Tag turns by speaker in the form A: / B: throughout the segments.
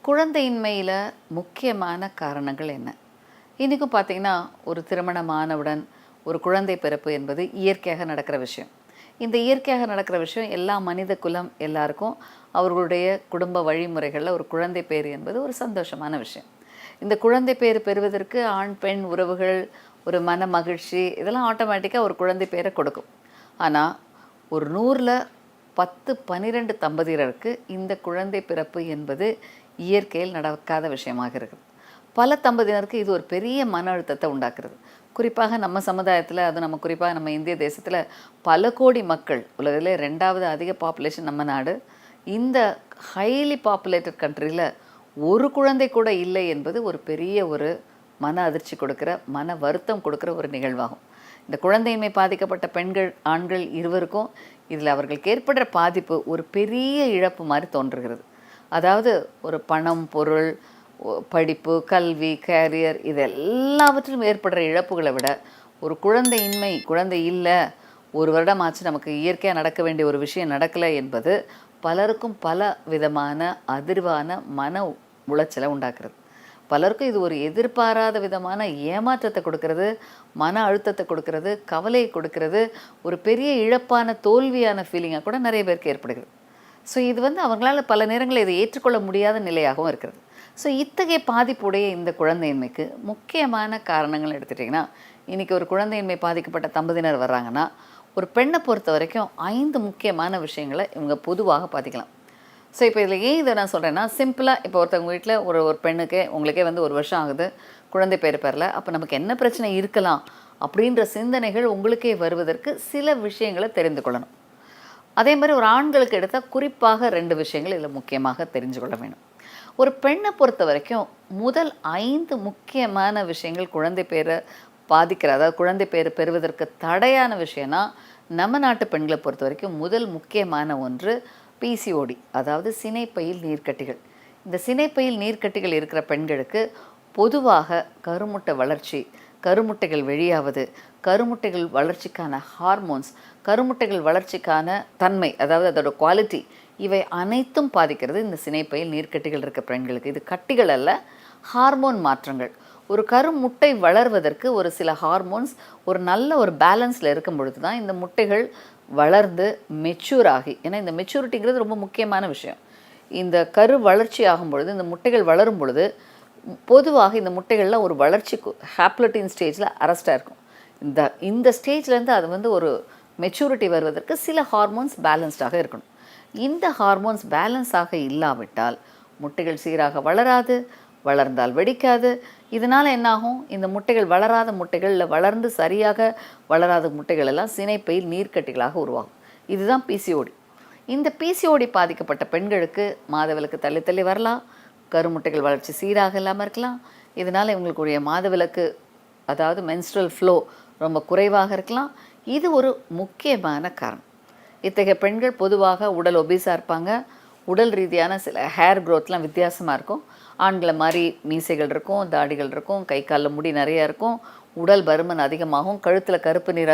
A: குழந்தையின்மையில் முக்கியமான காரணங்கள் என்ன? இன்றைக்கும் பார்த்திங்கன்னா, ஒரு திருமணமானவுடன் ஒரு குழந்தை பிறப்பு என்பது இயற்கையாக நடக்கிற விஷயம். இந்த இயற்கையாக நடக்கிற விஷயம் எல்லா மனித குலம் எல்லாருக்கும் அவர்களுடைய குடும்ப வழிமுறைகளில் ஒரு குழந்தை பேர் என்பது ஒரு சந்தோஷமான விஷயம். இந்த குழந்தை பேர் பெறுவதற்கு ஆண் பெண் உறவுகள் ஒரு மன மகிழ்ச்சி இதெல்லாம் ஆட்டோமேட்டிக்காக ஒரு குழந்தை பேரை கொடுக்கும். ஆனால் ஒரு 100ல் 10 12 தம்பதியருக்கு இந்த குழந்தை பிறப்பு என்பது இயற்கையில் நடக்காத விஷயமாக இருக்குது. பல தம்பதியினருக்கு இது ஒரு பெரிய மன அழுத்தத்தை உண்டாக்குறது. குறிப்பாக நம்ம சமுதாயத்தில், அது நம்ம குறிப்பாக நம்ம இந்திய தேசத்தில் பல கோடி மக்கள், உலகிலே 2வது அதிக பாப்புலேஷன் நம்ம நாடு. இந்த ஹைலி பாப்புலேட்டட் கண்ட்ரியில் ஒரு குழந்தை கூட இல்லை என்பது ஒரு பெரிய ஒரு மன அதிர்ச்சி கொடுக்குற, மன வருத்தம் கொடுக்குற ஒரு நிகழ்வாகும். இந்த குழந்தையின்மை பாதிக்கப்பட்ட பெண்கள் ஆண்கள் இருவருக்கும் இதில் அவர்களுக்கு ஏற்படுற பாதிப்பு ஒரு பெரிய இழப்பு மாதிரி தோன்றுகிறது. அதாவது ஒரு பணம், பொருள், படிப்பு, கல்வி, கேரியர் இது எல்லாவற்றிலும் ஏற்படுற இழப்புகளை விட ஒரு குழந்தையின்மை, குழந்தை இல்லை, ஒரு வருடம் ஆச்சு நமக்கு இயற்கையாக நடக்க வேண்டிய ஒரு விஷயம் நடக்கலை என்பது பலருக்கும் பல விதமான அதிர்வான மன உளைச்சலை உண்டாக்குறது. பலருக்கும் இது ஒரு எதிர்பாராத விதமான ஏமாற்றத்தை கொடுக்கறது, மன அழுத்தத்தை கொடுக்கறது, கவலையை கொடுக்கறது, ஒரு பெரிய இழப்பான தோல்வியான ஃபீலிங்காக கூட நிறைய பேருக்கு ஏற்படுகிறது. ஸோ இது அவங்களால பல நேரங்களில் இதை ஏற்றுக்கொள்ள முடியாத நிலையாகவும் இருக்கிறது. ஸோ இத்தகைய பாதிப்புடைய இந்த குழந்தையின்மைக்கு முக்கியமான காரணங்கள் எடுத்துட்டிங்கன்னா, இன்றைக்கி ஒரு குழந்தையின்மை பாதிக்கப்பட்ட தம்பதியினர் வர்றாங்கன்னா, ஒரு பெண்ணை பொறுத்த வரைக்கும் 5 முக்கியமான விஷயங்களை இவங்க பொதுவாக பாதிக்கலாம். ஸோ இப்போ இதில் ஏன் இதை நான் சொல்கிறேன்னா, சிம்பிளாக இப்போ ஒருத்தவங்க வீட்டில் ஒரு பெண்ணுக்கே உங்களுக்கே 1 வருஷம் ஆகுது, குழந்தை பேர் பெறல, அப்போ நமக்கு என்ன பிரச்சனை இருக்கலாம் அப்படின்ற சிந்தனைகள் உங்களுக்கே வருவதற்கு சில விஷயங்களை தெரிந்து கொள்ளணும். அதே மாதிரி ஒரு ஆண்களுக்கு எடுத்தால் குறிப்பாக 2 விஷயங்கள் இதில் முக்கியமாக தெரிஞ்சு கொள்ள வேணும். ஒரு பெண்ணை பொறுத்த வரைக்கும் முதல் 5 முக்கியமான விஷயங்கள் குழந்தை பேரை பாதிக்கிற, அதாவது குழந்தை பேர் பெறுவதற்கு தடையான விஷயம்னா, நம்ம நாட்டு பெண்களை பொறுத்த வரைக்கும் முதல் முக்கியமான ஒன்று பிசிஓடி, அதாவது சினைப்பையில் நீர்க்கட்டிகள். இந்த சினைப்பையில் நீர்க்கட்டிகள் இருக்கிற பெண்களுக்கு பொதுவாக கருமுட்டை வளர்ச்சி, கருமுட்டைகள் வெளியாவது, கருமுட்டைகள் வளர்ச்சிக்கான ஹார்மோன்ஸ், கருமுட்டைகள் வளர்ச்சிக்கான தன்மை, அதாவது அதோட குவாலிட்டி, இவை அனைத்தும் பாதிக்கிறது இந்த சினைப்பையில் நீர்க்கட்டிகள் இருக்க பெண்களுக்கு. இது கட்டிகள் அல்ல, ஹார்மோன் மாற்றங்கள். ஒரு கருமுட்டை வளர்வதற்கு ஒரு சில ஹார்மோன்ஸ் ஒரு நல்ல ஒரு பேலன்ஸில் இருக்கும் பொழுது தான் இந்த முட்டைகள் வளர்ந்து மெச்சூர் ஆகி, ஏன்னா இந்த மெச்சூரிட்டிங்கிறது ரொம்ப முக்கியமான விஷயம். இந்த கரு வளர்ச்சி ஆகும் பொழுது, இந்த முட்டைகள் வளரும் பொழுது பொதுவாக இந்த முட்டைகள்லாம் ஒரு வளர்ச்சி ஹாப்லட்டின் ஸ்டேஜில் அரெஸ்டாக இருக்கும். இந்த ஸ்டேஜ்லேருந்து அது ஒரு மெச்சூரிட்டி வருவதற்கு சில ஹார்மோன்ஸ் பேலன்ஸ்டாக இருக்கணும். இந்த ஹார்மோன்ஸ் பேலன்ஸ் ஆக இல்லாவிட்டால் முட்டைகள் சீராக வளராது, வளர்ந்தால் வெடிக்காது. இதனால் என்னாகும், இந்த முட்டைகள் வளராத முட்டைகளில் வளர்ந்து சரியாக வளராத முட்டைகள் எல்லாம் சினைப்பையில் நீர்க்கட்டிகளாக உருவாகும். இதுதான் பிசிஓடி. இந்த பிசிஓடி பாதிக்கப்பட்ட பெண்களுக்கு மாதவிலக்கு தள்ளி தள்ளி வரலாம், கருமுட்டைகள் வளர்ச்சி சீராக இல்லாமல் இருக்கலாம். இதனால் இவங்களுக்குரிய மாதவிலக்கு, அதாவது மென்ஸ்ட்ரல் ஃப்ளோ ரொம்ப குறைவாக இருக்கலாம். இது ஒரு முக்கியமான காரணம். இத்தகைய பெண்கள் பொதுவாக உடல் ஒபீஸாக இருப்பாங்க. உடல் ரீதியான சில ஹேர் க்ரோத்லாம் வித்தியாசமாக இருக்கும். ஆண்களை மாதிரி மீசைகள் இருக்கும், தாடிகள் இருக்கும், கை காலில் முடி நிறையா இருக்கும், உடல் பருமன் அதிகமாகும், கழுத்தில் கருப்பு நிற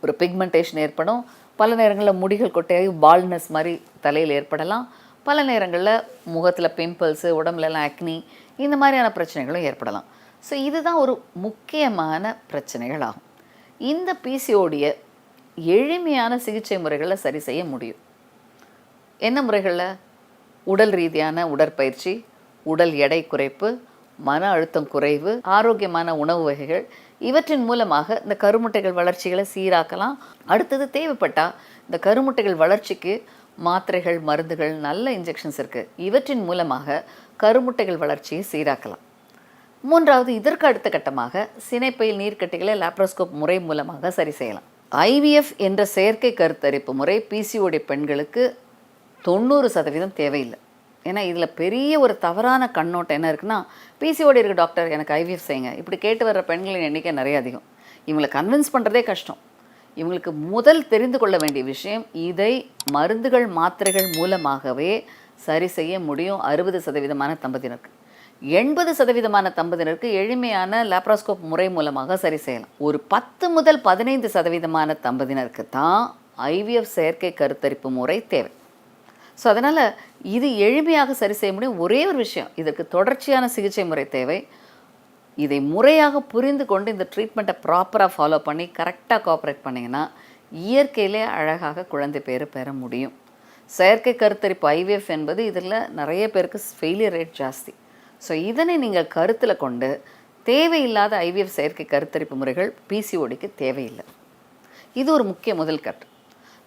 A: ஒரு பிக்மெண்டேஷன் ஏற்படும். பல நேரங்களில் முடிகள் கொட்டையாகி பால்னஸ் மாதிரி தலையில் ஏற்படலாம். பல நேரங்களில் முகத்தில் பிம்பிள்ஸு, உடம்புலலாம் ஆக்னி, இந்த மாதிரியான பிரச்சனைகளும் ஏற்படலாம். ஸோ இதுதான் ஒரு முக்கியமான பிரச்சனைகள் ஆகும். இந்த பிசிஓடியை எளிமையான சிகிச்சை முறைகளில் சரி செய்ய முடியும். என்ன முறைகளில்? உடல் ரீதியான உடற்பயிற்சி, உடல் எடை குறைப்பு, மன அழுத்தம் குறைவு, ஆரோக்கியமான உணவு வகைகள், இவற்றின் மூலமாக இந்த கருமுட்டைகள் வளர்ச்சிகளை சீராக்கலாம். அடுத்தது தேவைப்பட்டால் இந்த கருமுட்டைகள் வளர்ச்சிக்கு மாத்திரைகள், மருந்துகள், நல்ல இன்ஜெக்ஷன்ஸ் இருக்குது. இவற்றின் மூலமாக கருமுட்டைகள் வளர்ச்சியை சீராக்கலாம். 3வது, இதற்கு அடுத்த கட்டமாக சினைப்பையில் நீர்க்கட்டிகளை லாப்ரோஸ்கோப் முறை மூலமாக சரி செய்யலாம். ஐவிஎஃப் என்ற செயற்கை கருத்தரிப்பு முறை பிசிஓடி பெண்களுக்கு 90% தேவையில்லை. ஏன்னா இதில் பெரிய ஒரு தவறான கண்ணோட்டம் என்ன இருக்குன்னா, பிசிஓடி இருக்குது டாக்டர், எனக்கு ஐவிஎஃப் செய்யுங்க, இப்படி கேட்டு வர்ற பெண்களின் எண்ணிக்கை நிறைய அதிகம். இவங்களை கன்வின்ஸ் பண்ணுறதே கஷ்டம். இவங்களுக்கு முதல் தெரிந்து கொள்ள வேண்டிய விஷயம், இதை மருந்துகள் மாத்திரைகள் மூலமாகவே சரி செய்ய முடியும் 60% தம்பதியினருக்கு. 80% தம்பதியினருக்கு எளிமையான லாப்ரோஸ்கோப் முறை மூலமாக சரி செய்யலாம். ஒரு 10 முதல் 15% தம்பதியினருக்கு தான் ஐவிஎஃப் செயற்கை கருத்தரிப்பு முறை தேவை. ஸோ அதனால் இது எளிமையாக சரி செய்ய முடியும். ஒரே ஒரு விஷயம், இதற்கு தொடர்ச்சியான சிகிச்சை முறை தேவை. இதை முறையாக புரிந்து கொண்டு இந்த ட்ரீட்மெண்ட்டை ப்ராப்பராக ஃபாலோ பண்ணி கரெக்டாக கோஆப்ரேட் பண்ணிங்கன்னா இயற்கையிலே அழகாக குழந்தை பேர் பெற முடியும். செயற்கை கருத்தரிப்பு ஐவிஎஃப் என்பது இதில் நிறைய பேருக்கு ஃபெயிலியர் ரேட் ஜாஸ்தி. ஸோ இதனை நீங்கள் கருத்தில் கொண்டு தேவையில்லாத ஐவிஎஃப் செயற்கை கருத்தரிப்பு முறைகள் பிசிஓடிக்கு தேவையில்லை. இது ஒரு முதல் கட்டு.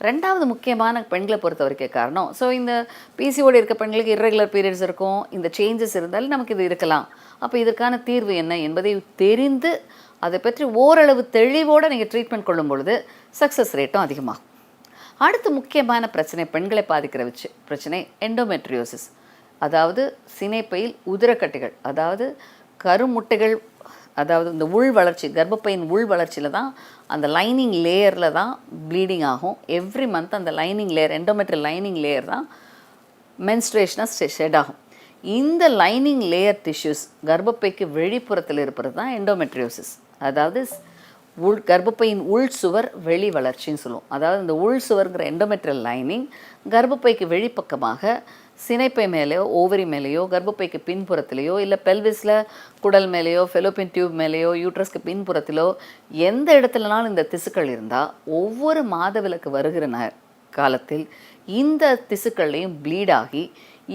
A: ரெண்டாவது முக்கியமான பெண்களை பொறுத்த வரைக்கும் காரணம், ஸோ இந்த பிசிஓடி இருக்க பெண்களுக்கு இர்ரெகுலர் பீரியட்ஸ் இருக்கும், இந்த சேஞ்சஸ் இருந்தாலும் நமக்கு இது இருக்கலாம். அப்போ இதற்கான தீர்வு என்ன என்பதை தெரிந்து அதை பற்றி ஓரளவு தெளிவோடு நீங்கள் ட்ரீட்மெண்ட் கொள்ளும் பொழுது சக்ஸஸ் ரேட்டும் அதிகமாகும். அடுத்து முக்கியமான பிரச்சனை, பெண்களை பாதிக்கிற பிரச்சனை எண்டோமெட்ரியோசிஸ், அதாவது சினைப்பையில் உதிரக்கட்டிகள், அதாவது கருமுட்டைகள், அதாவது இந்த உள் வளர்ச்சி, கர்ப்பப்பையின் உள் வளர்ச்சியில் தான் அந்த லைனிங் லேயரில் தான் ப்ளீடிங் ஆகும். எவ்ரி மந்த் அந்த lining layer, endometrial lining layer தான் மென்ஸ்ட்ரேஷனாக ஷெட் ஆகும். இந்த லைனிங் லேயர் டிஷ்யூஸ் கர்ப்பப்பைக்கு வெளிப்புறத்தில் இருப்பது தான் எண்டோமெட்ரியோசிஸ். அதாவது கர்ப்பப்பையின் உள் சுவர் வெளி வளர்ச்சின்னு சொல்லுவோம். அதாவது இந்த உள் சுவர்ங்கிற எண்டோமெட்ரியல் லைனிங் கர்ப்பப்பைக்கு வெளிப்பக்கமாக சினைப்பை மேலேயோ ஓவரி மேலேயோ கர்ப்பப்பைக்கு பின்புறத்திலேயோ இல்லை பெல்விஸில் குடல் மேலேயோ ஃபெலோப்பியன் டியூப் மேலேயோ யூட்ரஸ்க்கு பின்புறத்திலோ எந்த இடத்துலனாலும் இந்த திசுக்கள் இருந்தால் ஒவ்வொரு மாதவிலக்கு வருகிற காலத்தில் இந்த திசுக்கள்லையும் ப்ளீட் ஆகி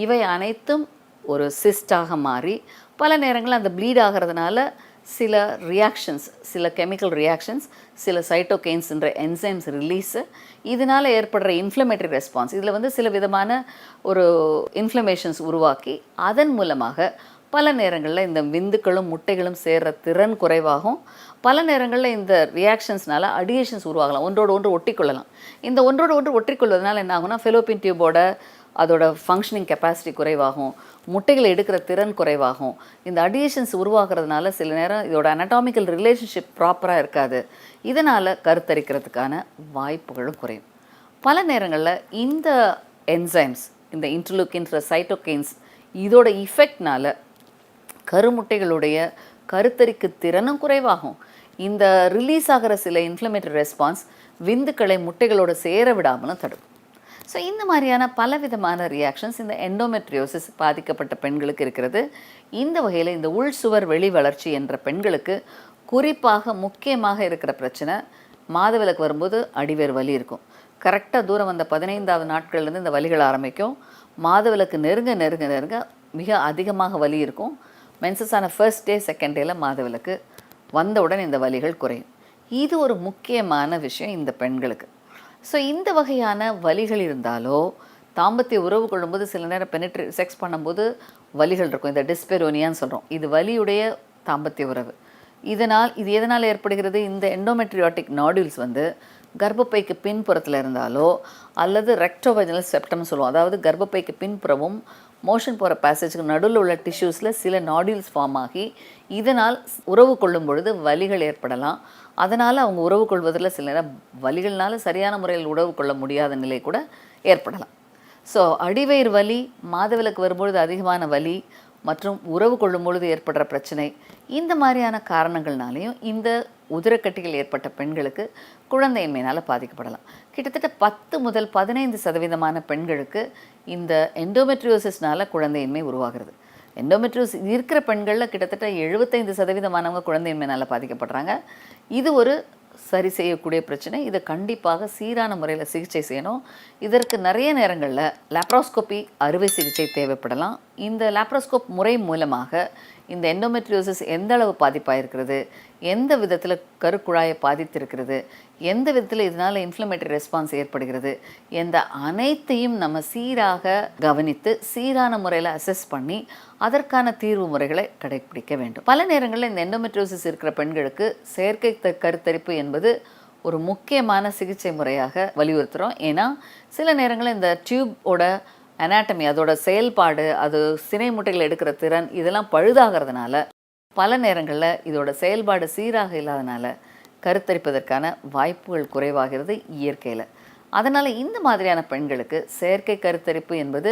A: இவை அனைத்தும் ஒரு சிஸ்டாக மாறி பல நேரங்களில் அந்த ப்ளீட் ஆகிறதுனால சில ரியாக்ஷன்ஸ், சில கெமிக்கல் ரியாக்ஷன்ஸ், சில சைட்டோகைன்ஸ்ன்ற என்சைம்ஸ் ரிலீஸு, இதனால் ஏற்படுற இன்ஃப்ளமேட்டரி ரெஸ்பான்ஸ், இதில் சில விதமான ஒரு இன்ஃப்ளமேஷன்ஸ் உருவாக்கி அதன் மூலமாக பல நேரங்களில் இந்த விந்துக்களும் முட்டைகளும் சேர்கிற திறன் குறைவாகும். பல நேரங்களில் இந்த ரியாக்ஷன்ஸ்னால அடியேஷன்ஸ் உருவாகலாம், ஒன்றோடு ஒன்று ஒட்டிக்கொள்ளலாம். இந்த ஒன்றோடு ஒன்று ஒட்டிக்கொள்வதனால என்ன ஆகும்னா ஃபெலோப்பியன் டியூபோட அதோட ஃபங்க்ஷனிங் கெப்பாசிட்டி குறைவாகும், முட்டைகளை எடுக்கிற திறன் குறைவாகும். இந்த அடியேஷன்ஸ் உருவாகிறதுனால சில நேரம் இதோட அனட்டாமிக்கல் ரிலேஷன்ஷிப் ப்ராப்பராக இருக்காது. இதனால் கருத்தரிக்கிறதுக்கான வாய்ப்புகளும் குறையும். பல நேரங்களில் இந்த என்சைம்ஸ், இந்த இன்டர்லூக்கின்ற சைட்டோகைன்ஸ், இதோட இஃபெக்ட்னால கருமுட்டைகளுடைய கருத்தரிக்கு திறனும் குறைவாகும். இந்த ரிலீஸ் ஆகிற சில இன்ஃப்ளமேட்டரி ரெஸ்பான்ஸ் விந்துக்களை முட்டைகளோடு சேர விடாமலும் தடுக்கும். ஸோ இந்த மாதிரியான பலவிதமான ரியாக்ஷன்ஸ் இந்த எண்டோமெட்ரியோசிஸ் பாதிக்கப்பட்ட பெண்களுக்கு இருக்கிறது. இந்த வகையில் இந்த உள் சுவர் வெளி வளர்ச்சி என்ற பெண்களுக்கு குறிப்பாக முக்கியமாக இருக்கிற பிரச்சனை, மாதவிலக்கு வரும்போது அடிவேர் வலி இருக்கும். கரெக்டாக தூரம் வந்த 15வது நாட்கள்லேருந்து இந்த வலிகள் ஆரம்பிக்கும். மாதவிலக்கு நெருங்க நெருங்க நெருங்க மிக அதிகமாக வலி இருக்கும். மென்சஸான ஃபர்ஸ்ட் டே செகண்ட் டேயில் மாதவிலக்கு வந்தவுடன் இந்த வலிகள் குறையும். இது ஒரு முக்கியமான விஷயம் இந்த பெண்களுக்கு. ஸோ இந்த வகையான வலிகள் இருந்தாலோ, தாம்பத்திய உறவு கொள்ளும்போது சில நேரம் செக்ஸ் பண்ணும்போது வலிகள் இருக்கும், இந்த டிஸ்பெரோனியான்னு சொல்கிறோம். இது வலியுடைய தாம்பத்திய உறவு. இது எதனால் ஏற்படுகிறது? இந்த எண்டோமெட்ரியாட்டிக் நாடியூல்ஸ் கர்ப்பப்பைக்கு பின்புறத்தில் இருந்தாலோ அல்லது ரெக்டோவஜனல் செப்டம்னு சொல்லுவோம். அதாவது கர்ப்பப்பைக்கு பின்புறமும் மோஷன் போகிற பேசேஜுக்கு நடுவில் உள்ள டிஷ்யூஸில் சில நாடியூல்ஸ் ஃபார்ம் ஆகி இதனால் உறவு கொள்ளும் பொழுது வலிகள் ஏற்படலாம். அதனால் அவங்க உறவு கொள்வதில் சில நேரம் வலிகள்னால சரியான முறையில் உறவு கொள்ள முடியாத நிலை கூட ஏற்படலாம். ஸோ அடிவயிறு வலி, மாதவிலக்கு வரும்பொழுது அதிகமான வலி மற்றும் உறவு கொள்ளும் பொழுது ஏற்படுற பிரச்சனை, இந்த மாதிரியான காரணங்கள்னாலேயும் இந்த உதிரக்கட்டிகள் ஏற்பட்ட பெண்களுக்கு குழந்தையின்மையினால் பாதிக்கப்படலாம். கிட்டத்தட்ட 10 முதல் 15% பெண்களுக்கு இந்த எண்டோமெட்ரியோசிஸ்னால் குழந்தையின்மை உருவாகிறது. எண்டோமெட்ரியோசிஸ் இருக்கிற பெண்களில் கிட்டத்தட்ட 75% குழந்தையின்மையினால் பாதிக்கப்படுறாங்க. இது ஒரு சரி செய்யக்கூடிய பிரச்சனை. இதை கண்டிப்பாக சீரான முறையில் சிகிச்சை செய்யணும். இதற்கு நிறைய நேரங்களில் லாப்ரோஸ்கோபி அறுவை சிகிச்சை தேவைப்படலாம். இந்த லாப்ரோஸ்கோப் முறை மூலமாக இந்த எண்டோமெட்ரியோசிஸ் எந்த அளவு பாதிப்பாக இருக்கிறது, எந்த விதத்தில் கருக்குழாயை பாதித்திருக்கிறது, எந்த விதத்தில் இதனால் இன்ஃப்ளமேட்டரி ரெஸ்பான்ஸ் ஏற்படுகிறது, எந்த அனைத்தையும் நம்ம சீராக கவனித்து சீரான முறையில் அசஸ் பண்ணி அதற்கான தீர்வு முறைகளை கடைபிடிக்க வேண்டும். பல நேரங்களில் இந்த எண்டோமெட்ரியோசிஸ் இருக்கிற பெண்களுக்கு செயற்கை கருத்தரிப்பு என்பது ஒரு முக்கியமான சிகிச்சை முறையாக வலியுறுத்துகிறோம். ஏன்னா சில நேரங்களில் இந்த டியூபோட அனாட்டமி, அதோட செயல்பாடு, அது சினை முட்டைகள் எடுக்கிற திறன், இதெல்லாம் பழுதாகிறதுனால பல நேரங்களில் இதோட செயல்பாடு சீராக இல்லாதனால கருத்தரிப்பதற்கான வாய்ப்புகள் குறைவாகிறது இயற்கையில். அதனால் இந்த மாதிரியான பெண்களுக்கு செயற்கை கருத்தரிப்பு என்பது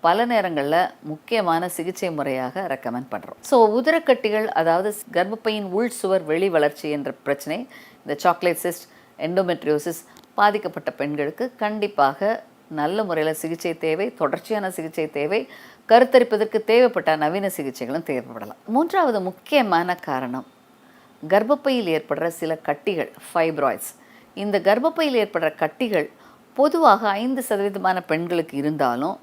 A: பல நேரங்களில் முக்கியமான சிகிச்சை முறையாக ரெக்கமெண்ட் பண்ணுறோம். ஸோ உதிரக்கட்டிகள், அதாவது கர்ப்பப்பையின் உள் சுவர் வெளி வளர்ச்சி என்ற பிரச்சனை, இந்த சாக்லேட் சிஸ்ட், எண்டோமெட்ரியோசிஸ் பாதிக்கப்பட்ட பெண்களுக்கு கண்டிப்பாக நல்ல முறையில் சிகிச்சை தேவை, தொடர்ச்சியான சிகிச்சை தேவை, கருத்தரிப்பதற்கு தேவைப்பட்ட நவீன சிகிச்சைகளும் தேவைப்படலாம். மூன்றாவது முக்கியமான காரணம் கர்ப்பப்பையில் ஏற்படுற சில கட்டிகள், ஃபைப்ராய்ட்ஸ். இந்த கர்ப்பப்பையில் ஏற்படுற கட்டிகள் பொதுவாக 5% பெண்களுக்கு இருந்தாலும்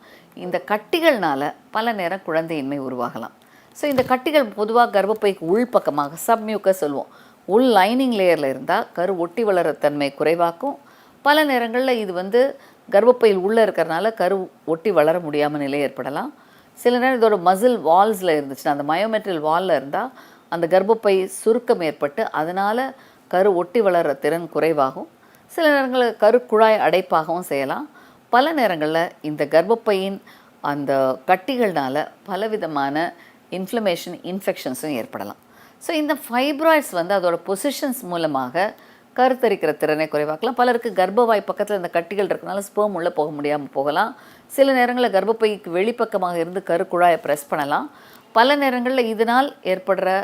A: இந்த கட்டிகள்னால பல நேரம் குழந்தையின்மை உருவாகலாம். ஸோ இந்த கட்டிகள் பொதுவாக கர்ப்பப்பைக்கு உள்பக்கமாக சப்மியூக்கஸ் சொல்லுவோம், உள் லைனிங் லேயரில் இருந்தால் கரு ஒட்டி வளர தன்மை குறைவாக்கும். பல நேரங்களில் இது கர்ப்பப்பையில் உள்ளே இருக்கிறனால கரு ஒட்டி வளர முடியாமல் நிலை ஏற்படலாம். சில நேரம் இதோட மசில் வால்ஸில் இருந்துச்சுன்னா, அந்த மயோமெட்ரியல் வாலில் இருந்தால் அந்த கர்ப்பப்பை சுருக்கம் ஏற்பட்டு அதனால் கரு ஒட்டி வளர்கிற திறன் குறைவாகும். சில நேரங்களில் கரு குழாய் அடைப்பாகவும் செய்யலாம். பல நேரங்களில் இந்த கர்ப்பப்பையின் அந்த கட்டிகள்னால பலவிதமான இன்ஃப்ளமேஷன், இன்ஃபெக்ஷன்ஸும் ஏற்படலாம். ஸோ இந்த ஃபைப்ராய்ட்ஸ் அதோட பொசிஷன்ஸ் மூலமாக கருத்தரிக்கிற திறனை குறைவாக்கலாம். பலருக்கு கர்ப்பவாய் பக்கத்தில் இந்த கட்டிகள் இருக்கிறனால ஸ்பெர்ம் உள்ளே போக முடியாமல் போகலாம். சில நேரங்களில் கர்ப்பப்பைக்கு வெளிப்பக்கமாக இருந்து கரு குழாயை ப்ரெஸ் பண்ணலாம். பல நேரங்களில் இதனால் ஏற்படுற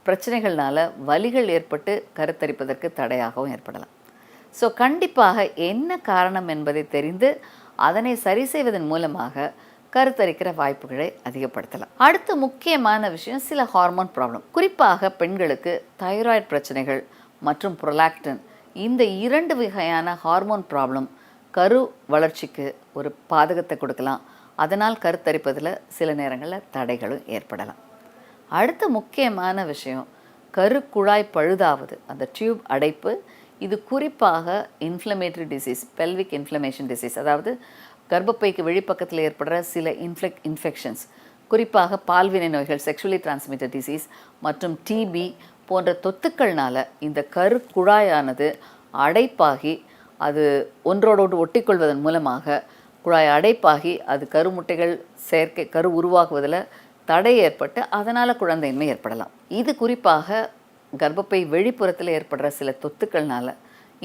A: பிரச்சனைகள்னால வலிகள் ஏற்பட்டு கருத்தரிப்பதற்கு தடையாகவும் ஏற்படலாம். ஸோ கண்டிப்பாக என்ன காரணம் என்பதை தெரிந்து அதனை சரி செய்வதன் மூலமாக கருத்தரிக்கிற வாய்ப்புகளை அதிகப்படுத்தலாம். அடுத்த முக்கியமான விஷயம் சில ஹார்மோன் ப்ராப்ளம். குறிப்பாக பெண்களுக்கு தைராய்டு பிரச்சனைகள் மற்றும் ப்ரொலாக்டின், இந்த 2 வகையான ஹார்மோன் ப்ராப்ளம் கரு வளர்ச்சிக்கு ஒரு பாதகத்தை கொடுக்கலாம். அதனால் கருத்தரிப்பதில் சில நேரங்களில் தடைகளும் ஏற்படலாம். அடுத்த முக்கியமான விஷயம் கரு குழாய் பழுதாவது, அந்த டியூப் அடைப்பு. இது குறிப்பாக inflammatory disease, pelvic inflammation disease, அதாவது கர்ப்பப்பைக்கு வெளிப்பக்கத்தில் ஏற்படுற சில இன்ஃபெக்ஷன்ஸ், குறிப்பாக பால்வினை நோய்கள், செக்ஷுவலி டிரான்ஸ்மிட்டட் டிசீஸ் மற்றும் டிபி போன்ற தொத்துக்கள்னால இந்த கரு குழாயானது அடைப்பாகி அது ஒன்றோடொன்று ஒட்டிக்கொள்வதன் மூலமாக குழாய் அடைப்பாகி அது கருமுட்டைகள் செயற்கை கரு உருவாகுவதில் தடை ஏற்பட்டு அதனால் குழந்தையின்மை ஏற்படலாம். இது குறிப்பாக கர்ப்பப்பை வெளிப்புறத்தில் ஏற்படுற சில தொத்துக்கள்னால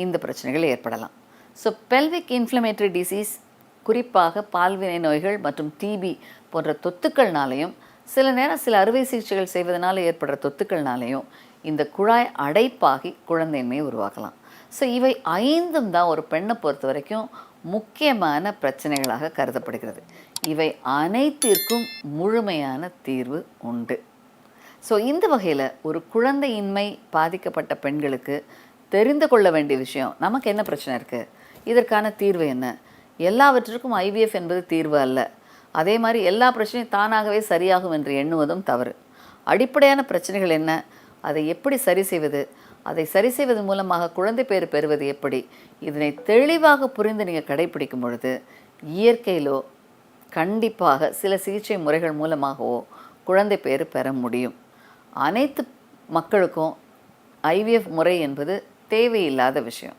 A: இந்த பிரச்சனைகள் ஏற்படலாம். ஸோ பெல்விக் இன்ஃப்ளமேட்டரி டிசீஸ், குறிப்பாக பால்வினை நோய்கள் மற்றும் டிபி போன்ற தொத்துக்கள்னாலையும் சில நேரம் சில அறுவை சிகிச்சைகள் செய்வதனால ஏற்படுற தொத்துக்கள்னாலையும் இந்த குழாய் அடைப்பாகி குழந்தையின்மையை உருவாக்கலாம். ஸோ இவை 5ம் தான் ஒரு பெண்ணை பொறுத்த வரைக்கும் முக்கியமான பிரச்சனைகளாக கருதப்படுகிறது. இவை அனைத்திற்கும் முழுமையான தீர்வு உண்டு. ஸோ இந்த வகையில் ஒரு குழந்தையின்மை பாதிக்கப்பட்ட பெண்களுக்கு தெரிந்து கொள்ள வேண்டிய விஷயம், நமக்கு என்ன பிரச்சனை இருக்குது, இதற்கான தீர்வு என்ன. எல்லாவற்றிற்கும் ஐவிஎஃப் என்பது தீர்வு அல்ல. அதே மாதிரி எல்லா பிரச்சனையும் தானாகவே சரியாகும் என்று எண்ணுவதும் தவறு. அடிப்படையான பிரச்சனைகள் என்ன, அதை எப்படி சரி செய்வது, அதை சரி செய்வதன் மூலமாக குழந்தை பேறு பெறுவது எப்படி, இதனை தெளிவாக புரிந்து நீங்கள் கடைபிடிக்கும் பொழுது இயற்கையிலோ கண்டிப்பாக சில சிகிச்சை முறைகள் மூலமாகவோ குழந்தை பேறு பெற முடியும். அனைத்து மக்களுக்கும் ஐவிஎஃப் முறை என்பது தேவையில்லாத விஷயம்.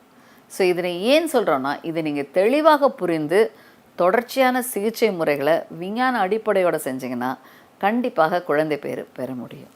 A: ஸோ இதனை ஏன் சொல்கிறோன்னா, இதை நீங்கள் தெளிவாக புரிந்து தொடர்ச்சியான சிகிச்சை முறைகளை விஞ்ஞான அடிப்படையோடு செஞ்சிங்கன்னா கண்டிப்பாக குழந்தை பேறு பெற முடியும்.